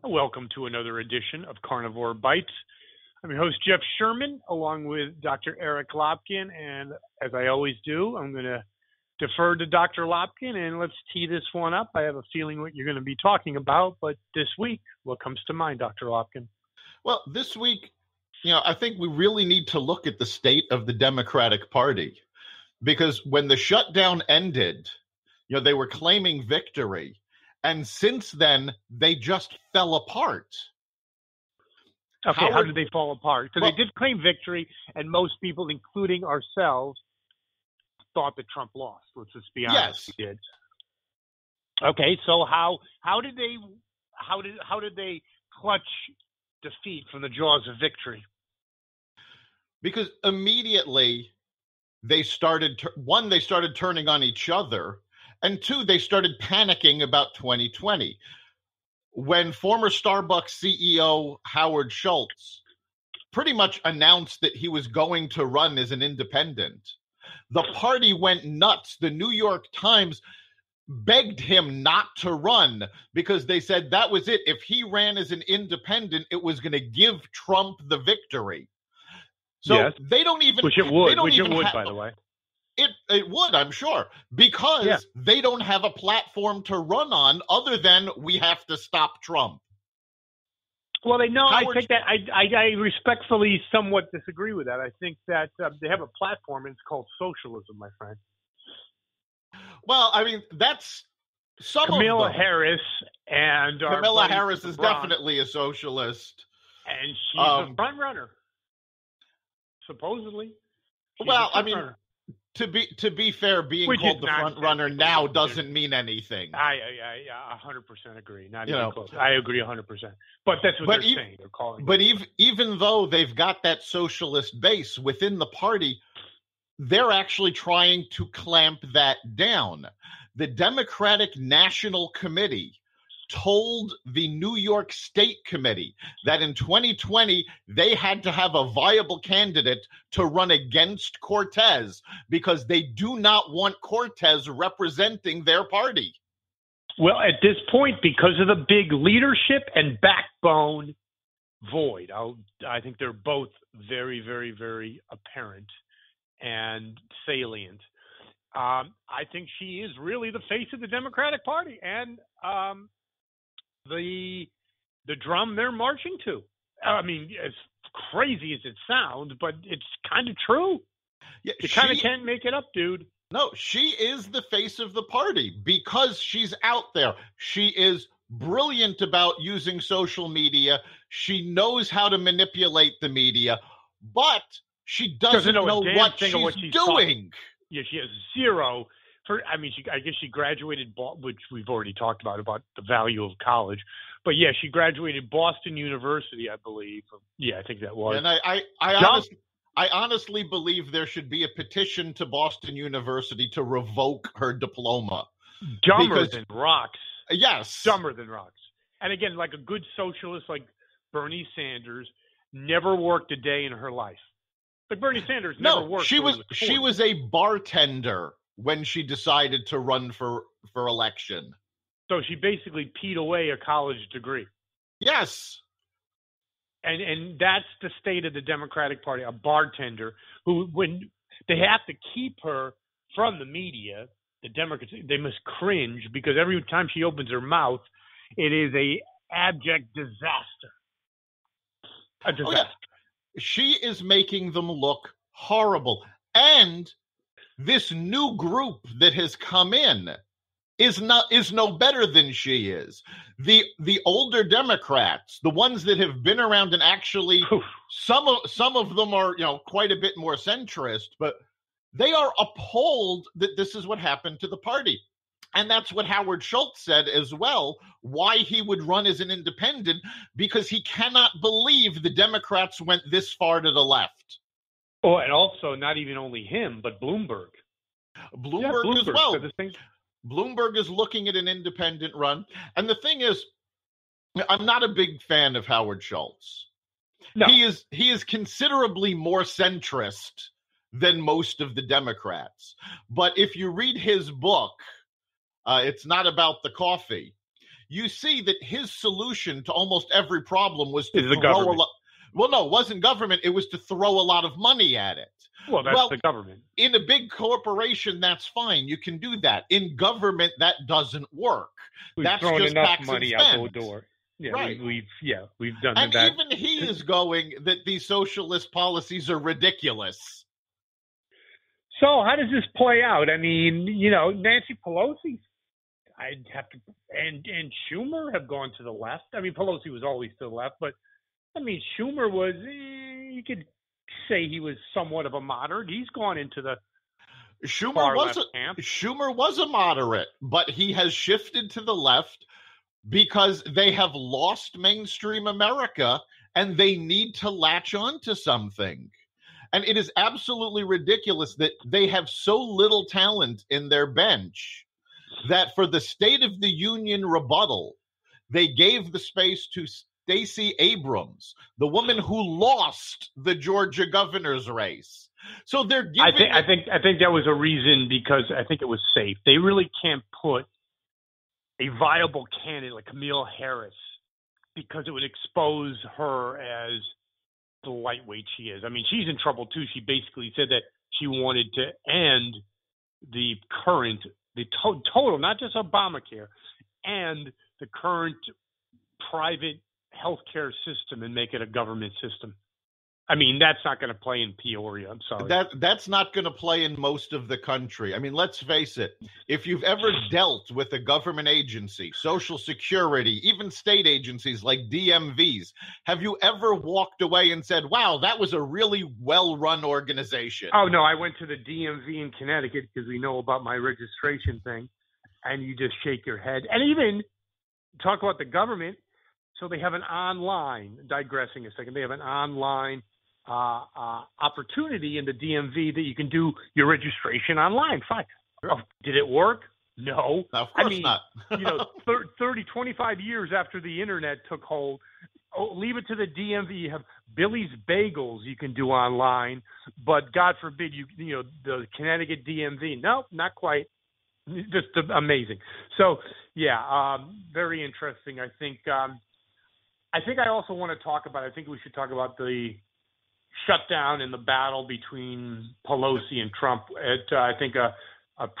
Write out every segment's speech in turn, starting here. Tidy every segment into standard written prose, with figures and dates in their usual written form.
Welcome to another edition of Carnivore Bites. I'm your host, Jeff Sherman, along with Dr. Eric Lopkin. And as I always do, I'm going to defer to Dr. Lopkin and let's tee this one up. I have a feeling what you're going to be talking about, but this week, what comes to mind, Dr. Lopkin? Well, this week, I think we really need to look at the state of the Democratic Party, because when the shutdown ended, they were claiming victory. And since then, they just fell apart. Okay, how did they fall apart? Because they did claim victory, and most people, including ourselves, thought that Trump lost. Let's just be honest. Yes. He did. Okay, so how did they clutch defeat from the jaws of victory? Because immediately they started turning on each other. And two, they started panicking about 2020. When former Starbucks CEO Howard Schultz pretty much announced that he was going to run as an independent, the party went nuts. The New York Times begged him not to run because they said that was it. If he ran as an independent, it was going to give Trump the victory. So yes. They don't even... Which it would, by the way. It would, I'm sure, because they don't have a platform to run on other than we have to stop Trump. Well, I think that I respectfully somewhat disagree with that. I think that they have a platform, and it's called socialism, my friend. Well, I mean, that's some Kamala of them. Harris and Kamala Harris is definitely a socialist. And she's a front runner, supposedly. Well, I mean... To be fair, being called the front runner now doesn't mean anything. I 100% agree. Not even close. I agree 100%. But that's what they're saying. They're calling. But even though they've got that socialist base within the party, they're actually trying to clamp that down. The Democratic National Committee told the New York State Committee that in 2020 they had to have a viable candidate to run against Cortez because they do not want Cortez representing their party. Well, at this point, because of the big leadership and backbone void, I think they're both very, very, very apparent and salient. I think she is really the face of the Democratic Party, and the drum they're marching to. I mean, as crazy as it sounds, but it's kind of true. Yeah, you kind of can't make it up, dude. No, she is the face of the party because she's out there. She is brilliant about using social media. She knows how to manipulate the media, but she doesn't know what she's doing. Yeah, she has zero. I guess she graduated, which we've already talked about the value of college. But yeah, she graduated Boston University, I believe. Yeah, I think that was. And I honestly believe there should be a petition to Boston University to revoke her diploma. Dumber than rocks. Yes. Dumber than rocks. And again, like a good socialist like Bernie Sanders never worked a day in her life. Like Bernie Sanders never worked. She was a bartender when she decided to run for election. So she basically peed away a college degree. Yes. And that's the state of the Democratic Party, a bartender who, when they have to keep her from the media, the Democrats, they must cringe because every time she opens her mouth, it is a abject disaster. A disaster. Oh, yeah. She is making them look horrible. And this new group that has come in is no better than she is. The older Democrats, the ones that have been around and actually some of them are quite a bit more centrist, but they are appalled that this is what happened to the party. And that's what Howard Schultz said as well, why he would run as an independent, because he cannot believe the Democrats went this far to the left. Oh, and also not even only him, but Bloomberg. Bloomberg as well. Bloomberg is looking at an independent run. And the thing is, I'm not a big fan of Howard Schultz. No. He is considerably more centrist than most of the Democrats. But if you read his book, It's Not About the Coffee, you see that his solution to almost every problem was to the government. Well, no, it wasn't government. It was to throw a lot of money at it. Well, that's the government. In a big corporation, that's fine. You can do that. In government, that doesn't work. We've thrown enough money out the door. Yeah, right. We've done and that. And even he is going that these socialist policies are ridiculous. So how does this play out? I mean, Nancy Pelosi, I'd have to, and Schumer have gone to the left. I mean, Pelosi was always to the left, but I mean, Schumer was, you could say he was somewhat of a moderate. He's gone into the far left camp. Schumer was a moderate, but he has shifted to the left because they have lost mainstream America and they need to latch on to something. And it is absolutely ridiculous that they have so little talent in their bench that for the State of the Union rebuttal, they gave the space to Stacey Abrams, the woman who lost the Georgia governor's race. So they're giving. I think that was a reason because I think it was safe. They really can't put a viable candidate like Kamala Harris because it would expose her as the lightweight she is. I mean, she's in trouble too. She basically said that she wanted to end the total, not just Obamacare, and the current private healthcare system and make it a government system. I mean, that's not going to play in Peoria. I'm sorry. That's not going to play in most of the country. I mean, let's face it. If you've ever dealt with a government agency, Social Security, even state agencies like DMVs, have you ever walked away and said, wow, that was a really well-run organization? Oh, no, I went to the DMV in Connecticut because we know about my registration thing, and you just shake your head. And even talk about the government. So they have an online, digressing a second, they have an online opportunity in the DMV that you can do your registration online. Fine. Oh, did it work? No. Of course not. 25 years after the internet took hold, leave it to the DMV. You have Billy's Bagels you can do online, but God forbid the Connecticut DMV. No, not quite. Just amazing. So, yeah, very interesting. I think I also want to talk about, I think we should talk about the shutdown and the battle between Pelosi and Trump at, I think, a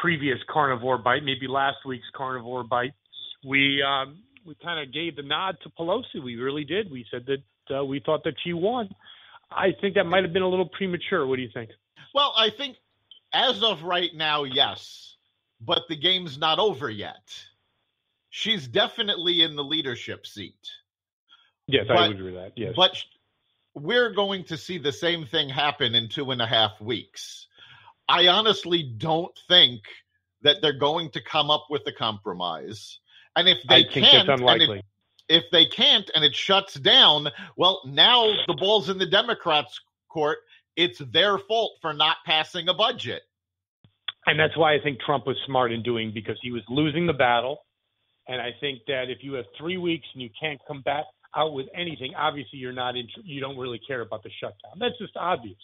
previous Carnivore Bite, maybe last week's Carnivore Bite. We kind of gave the nod to Pelosi. We really did. We said that we thought that she won. I think that might have been a little premature. What do you think? Well, I think as of right now, yes, but the game's not over yet. She's definitely in the leadership seat. Yes, I would agree with that. Yes. But we're going to see the same thing happen in 2.5 weeks. I honestly don't think that they're going to come up with a compromise. And if they can't, that's unlikely. If they can't and it shuts down, well, now the ball's in the Democrats' court. It's their fault for not passing a budget. And that's why I think Trump was smart in doing, because he was losing the battle. And I think that if you have 3 weeks and you can't come back out with anything, obviously you don't really care about the shutdown. That's just obvious.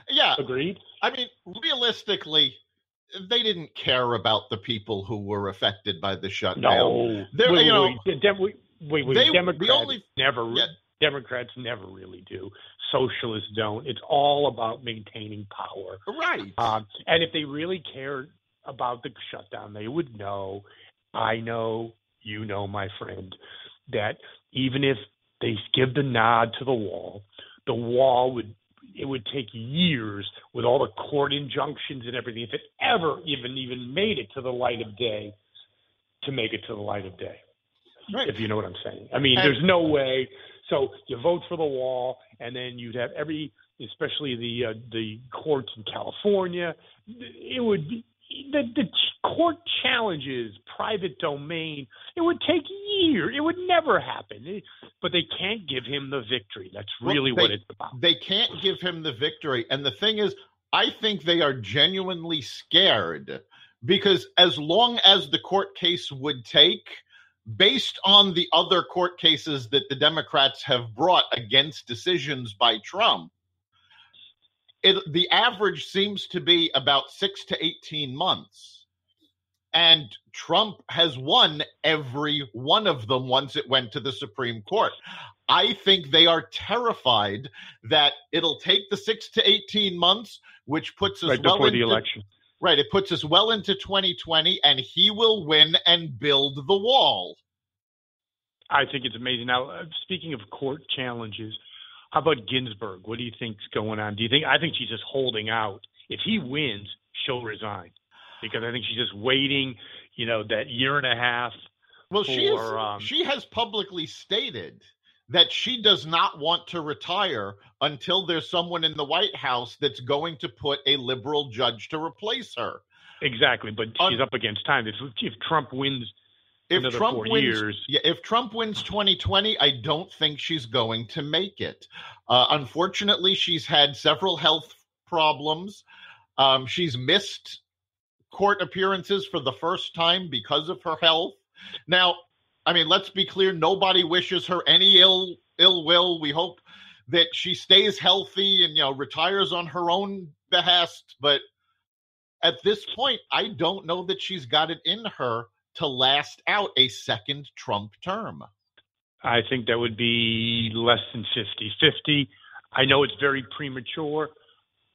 Yeah. Agreed? I mean, realistically, they didn't care about the people who were affected by the shutdown. No. Democrats never really do. Socialists don't. It's all about maintaining power. Right. And if they really cared about the shutdown, they would know, I know, you know, my friend, that even if they give the nod to the wall would take years with all the court injunctions and everything, if it ever even made it to the light of day, to make it to the light of day. Right. If you know what I'm saying. I mean, there's no way. So you vote for the wall, and then you'd have especially the courts in California, it would be, the court challenges private domain. It would take years. It would never happen. But they can't give him the victory. That's really what it's about. They can't give him the victory. And the thing is, I think they are genuinely scared, because as long as the court case would take, based on the other court cases that the Democrats have brought against decisions by Trump, the average seems to be about 6 to 18 months. And Trump has won every one of them once it went to the Supreme Court. I think they are terrified that it'll take the 6 to 18 months, which puts us before the election. Right. It puts us well into 2020, and he will win and build the wall. I think it's amazing. Now, speaking of court challenges, how about Ginsburg? What do you think's going on? I think she's just holding out. If he wins, she'll resign, because I think she's just waiting, that year and a half. Well, she has publicly stated that she does not want to retire until there's someone in the White House that's going to put a liberal judge to replace her. Exactly, but she's up against time. If Trump wins another 4 years. Yeah, if Trump wins 2020, I don't think she's going to make it. Unfortunately, she's had several health problems. She's missed court appearances for the first time because of her health. Now, I mean, let's be clear. Nobody wishes her any ill will. We hope that she stays healthy and, retires on her own behest. But at this point, I don't know that she's got it in her to last out a second Trump term. I think that would be less than 50-50. I know it's very premature.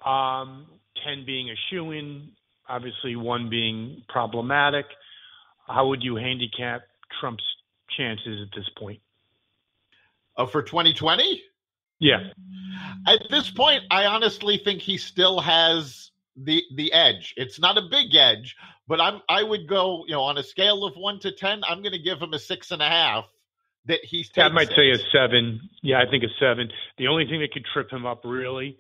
10 being a shoo-in, obviously 1 being problematic. How would you handicap Trump's chances at this point? For 2020? Yeah. At this point, I honestly think he still has the edge. It's not a big edge, but I would go, on a scale of 1 to 10, I'm going to give him a 6.5. That he's. I might say a 7. Yeah, I think a 7. The only thing that could trip him up really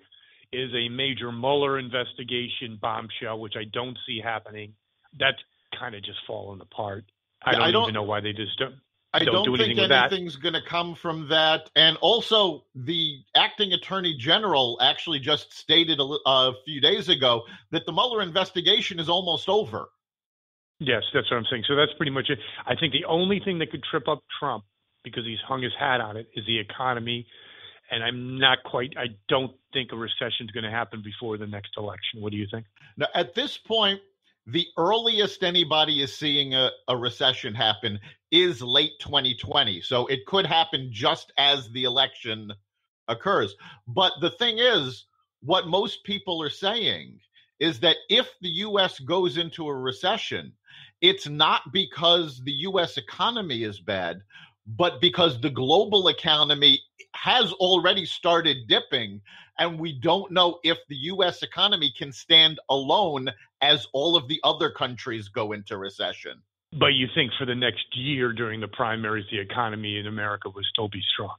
is a major Mueller investigation bombshell, which I don't see happening. That's kind of just falling apart. I don't even know why they just don't. I don't do think anything's going to come from that. And also, the acting attorney general actually just stated a few days ago that the Mueller investigation is almost over. Yes, that's what I'm saying. So that's pretty much it. I think the only thing that could trip up Trump, because he's hung his hat on it, is the economy. And I don't think a recession is going to happen before the next election. What do you think? Now, at this point, the earliest anybody is seeing a recession happen is late 2020. So it could happen just as the election occurs. But the thing is, what most people are saying is that if the U.S. goes into a recession, it's not because the U.S. economy is bad, but because the global economy has already started dipping, and we don't know if the U.S. economy can stand alone as all of the other countries go into recession. But you think for the next year during the primaries, the economy in America will still be strong?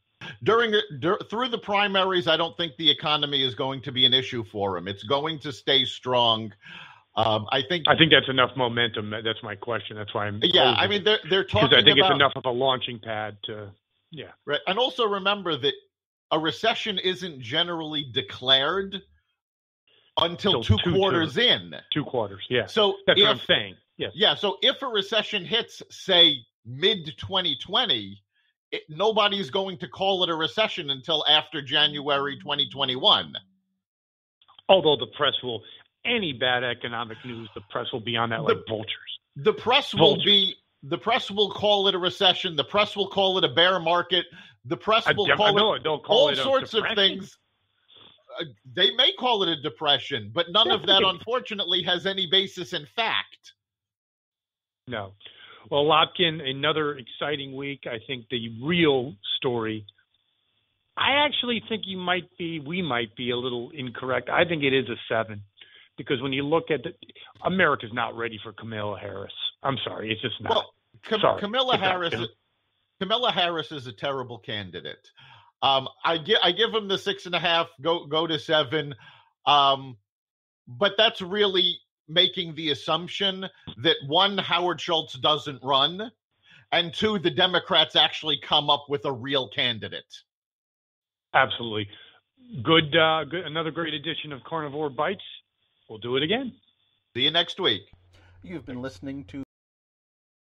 Through the primaries, I don't think the economy is going to be an issue for him. It's going to stay strong. I think that's enough momentum. That's my question. That's why I'm. Yeah, I mean they're talking because I think about, it's enough of a launching pad to. Yeah. Right, and also remember that a recession isn't generally declared until two quarters in. 2 quarters, yeah. So that's what I'm saying. Yes. Yeah. So if a recession hits, say, mid-2020, nobody's going to call it a recession until after January 2021. Although the press will. Any bad economic news, the press will be on that like vultures. The press will call it a recession. The press will call it a bear market. The press will call it all sorts of things. They may call it a depression, but none of that, unfortunately, has any basis in fact. No. Well, Lopkin, another exciting week. I think the real story, I actually think we might be a little incorrect. I think it is a 7. Because when you look at America's not ready for Kamala Harris. I'm sorry, it's just not. Well, Kamala Harris is a terrible candidate. I give him the 6.5. Go to 7. But that's really making the assumption that 1, Howard Schultz doesn't run, and 2, the Democrats actually come up with a real candidate. Absolutely. Good. Another great edition of Carnivore Bites. We'll do it again. See you next week. You've been listening to